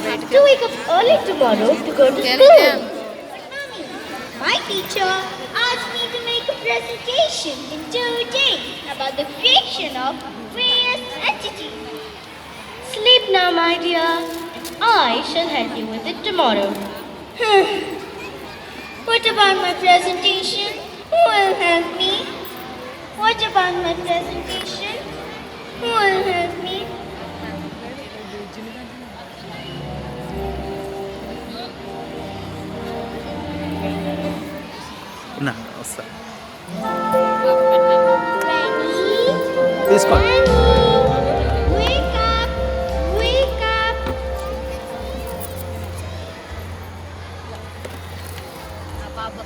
have to wake up early tomorrow to go to school. My teacher asked me to make a presentation in 2 days about the creation of various entities. Sleep now, my dear, and I shall help you with it tomorrow. What about my presentation? Who will help me? What about my presentation? Who will help me? నా వస్తా Granny? తీసుకో Granny? Wake up! Wake up!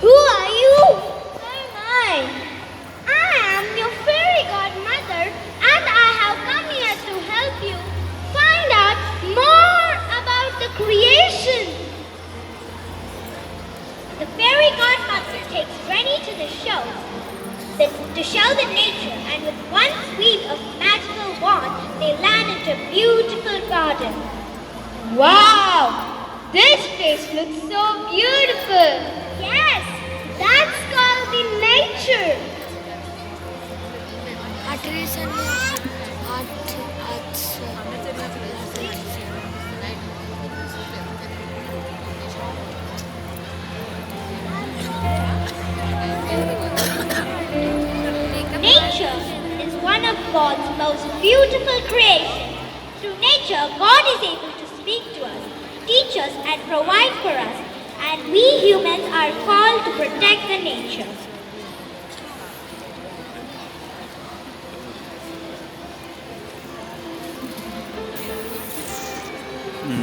Who are you? Who am I? I am your fairy godmother and I have come here to help you find out more about the creation. The fairy godmother takes Granny to to show the nature, and with one sweep of magical wand, they land into a beautiful garden. Wow! This place looks so beautiful. Yes, that's called the nature. Nature is one of God's most beautiful creations. Through nature, God is able to speak to us, teach us, and provide for us, and we humans are called to protect the nature.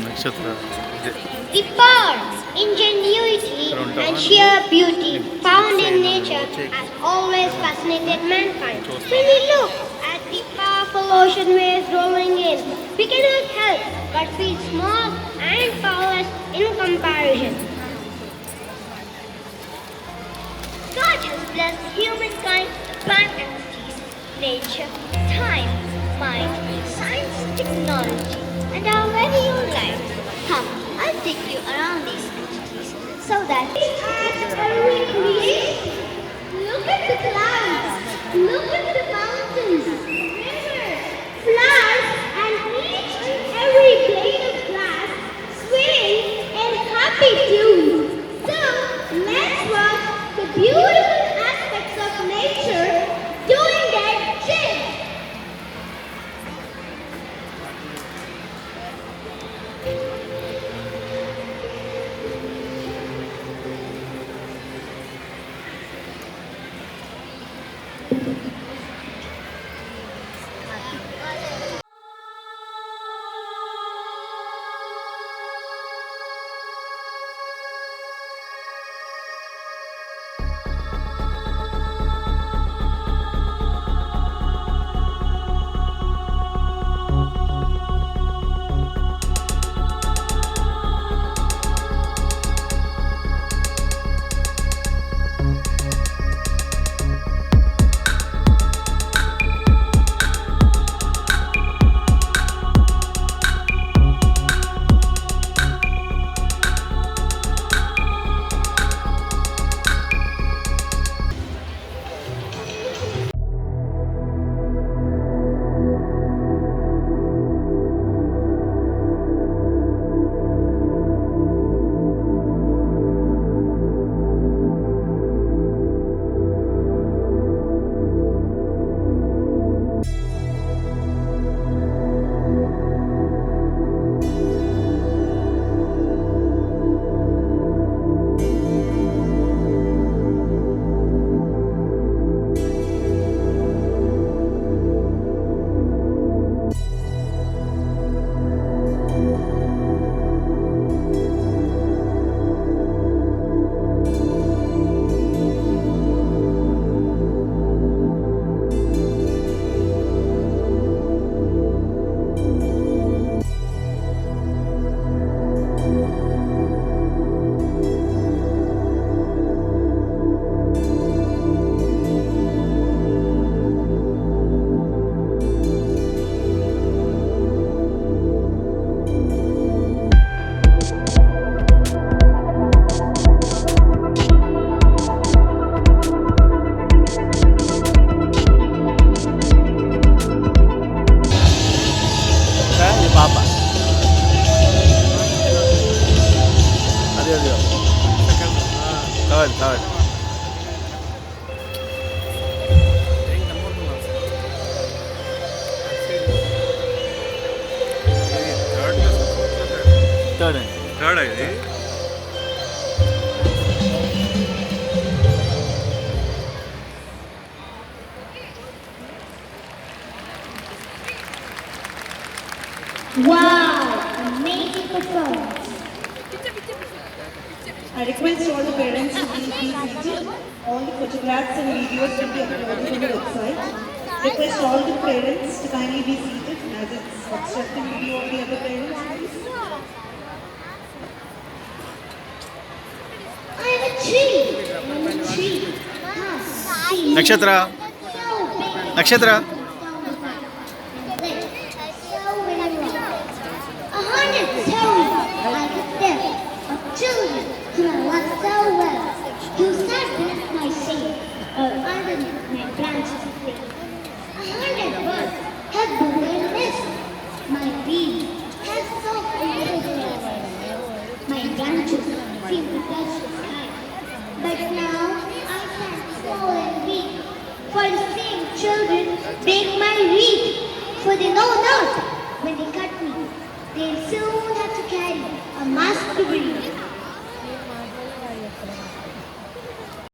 నక్షత్ర The power, ingenuity, and sheer beauty found in nature has always fascinated mankind. When we look at the powerful ocean waves rolling in, we cannot help but feel small and powerless in comparison. God has blessed humankind with abundances, nature, time, mind, science, technology, and our very own lives. Come, I'll take you around these entities so that every creation. Look at the clouds, look at the mountains, rivers, flowers, and each and every blade of grass swing in happy tune. So let's watch the beautiful aspects of nature doing their thing. third. Third అండి. Third ఇది Wow! Amazing performance. I request all the parents to please be seated. All the photographs and videos will be uploaded on the website. Request all the parents to kindly be seated as it's obstructing the view of the other parents. I'm a tree. I'm a tree. నక్షత్ర నక్షత్ర 100 stories like a death of children whom I love so well, who sat beneath my shade or underneath my branches of faith. 100 birds have been their nest. My bees have soft little feathers. My branches seem to touch the sky. But now I stand small and weak, for the same children break my reed, for they know not when they cut me, they'll soon have to carry a mask to breathe.